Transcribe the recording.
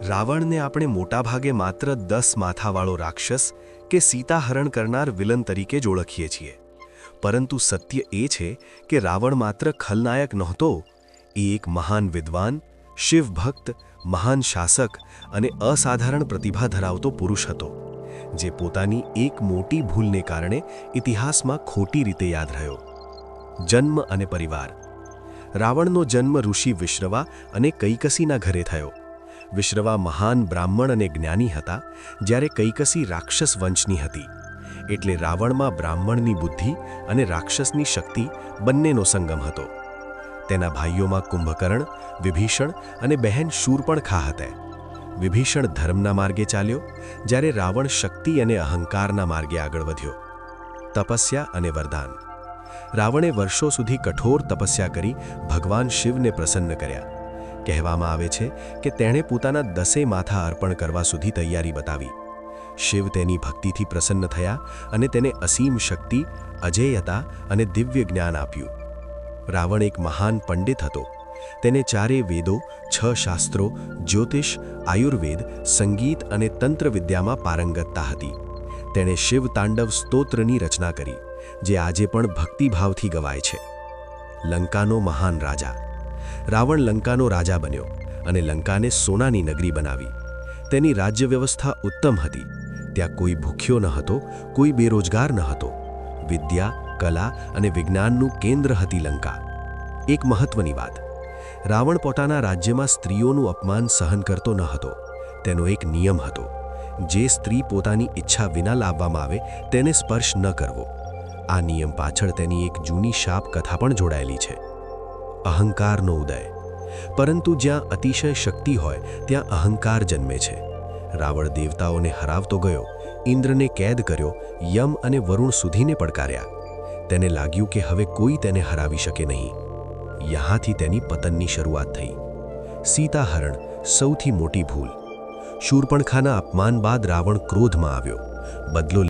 રાવણને આપણે મોટાભાગે માત્ર 10 માથાવાળો રાક્ષસ કે સીતાહરણ કરનાર વિલન તરીકે જ ઓળખીએ છીએ, પરંતુ સત્ય એ છે કે રાવણ માત્ર ખલનાયક નહોતો, એ એક મહાન વિદ્વાન, શિવભક્ત, મહાન શાસક અને અસાધારણ પ્રતિભા ધરાવતો પુરુષ હતો, જે પોતાની એક મોટી ભૂલને કારણે ઇતિહાસમાં ખોટી રીતે યાદ રહ્યો. જન્મ અને પરિવાર. રાવણનો જન્મ ઋષિ વિશ્રવા અને કૈકસીના ઘરે થયો. વિશ્રવા મહાન બ્રાહ્મણ અને જ્ઞાની હતા, જ્યારે કૈકસી રાક્ષસ વંશની હતી. એટલે રાવણમાં બ્રાહ્મણની બુદ્ધિ અને રાક્ષસની શક્તિ બંનેનો સંગમ હતો. તેના ભાઈઓમાં કુંભકર્ણ, વિભીષણ અને બહેન શૂર્પણખા હતા. વિભીષણ ધર્મના માર્ગે ચાલ્યો, જ્યારે રાવણ શક્તિ અને અહંકારના માર્ગે આગળ વધ્યો. તપસ્યા અને વરદાન. રાવણે વર્ષો સુધી કઠોર તપસ્યા કરી ભગવાન શિવને પ્રસન્ન કર્યા. કહેવામાં આવે છે કે તેણે પોતાના 10 માથા અર્પણ કરવા સુધી તૈયારી બતાવી. શિવ તેની ભક્તિથી પ્રસન્ન થયા અને તેને અસીમ શક્તિ, અજેયતા અને દિવ્ય જ્ઞાન આપ્યું. રાવણ એક મહાન પંડિત હતો. તેને 4 વેદો, 6 શાસ્ત્રો, જ્યોતિષ, આયુર્વેદ, સંગીત અને તંત્ર વિદ્યામાં પારંગતતા હતી. તેણે શિવ તાંડવ સ્તોત્રની રચના કરી, જે આજે પણ ભક્તિભાવથી ગવાય છે. લંકાનો મહાન રાજા. રાવણ લંકાનો રાજા બન્યો અને લંકાને સોનાની નગરી બનાવી. તેની રાજ્ય વ્યવસ્થા ઉત્તમ હતી. ત્યાં કોઈ ભૂખ્યો ન હતો, કોઈ બેરોજગાર ન હતો. વિદ્યા, કલા અને વિજ્ઞાનનું કેન્દ્ર હતી લંકા. એક મહત્વની વાત, રાવણ પોતાના રાજ્યમાં સ્ત્રીઓનું અપમાન સહન કરતો ન હતો. તેનો એક નિયમ હતો: જે સ્ત્રી પોતાની ઈચ્છા વિના લાવવામાં આવે તેને સ્પર્શ ન કરવો. આ નિયમ પાછળ તેની એક જૂની શાપ કથા પણ જોડાયેલી છે. અહંકારનો ઉદય. પરંતુ જ્યાં અતિશય શક્તિ હોય ત્યાં અહંકાર જન્મે છે. રાવણ દેવતાઓને હરાવતો ગયો, ઇન્દ્રને કેદ કર્યો, યમ અને વરુણ સુધીને પડકાર્યા. તેને લાગ્યું કે હવે કોઈ તેને હરાવી શકે નહીં. યહાંથી તેની પતનની શરૂઆત થઈ. સીતાહરણ સૌથી મોટી ભૂલ. શૂર્પણખાના અપમાન બાદ રાવણ ક્રોધમાં આવ્યો. બદલો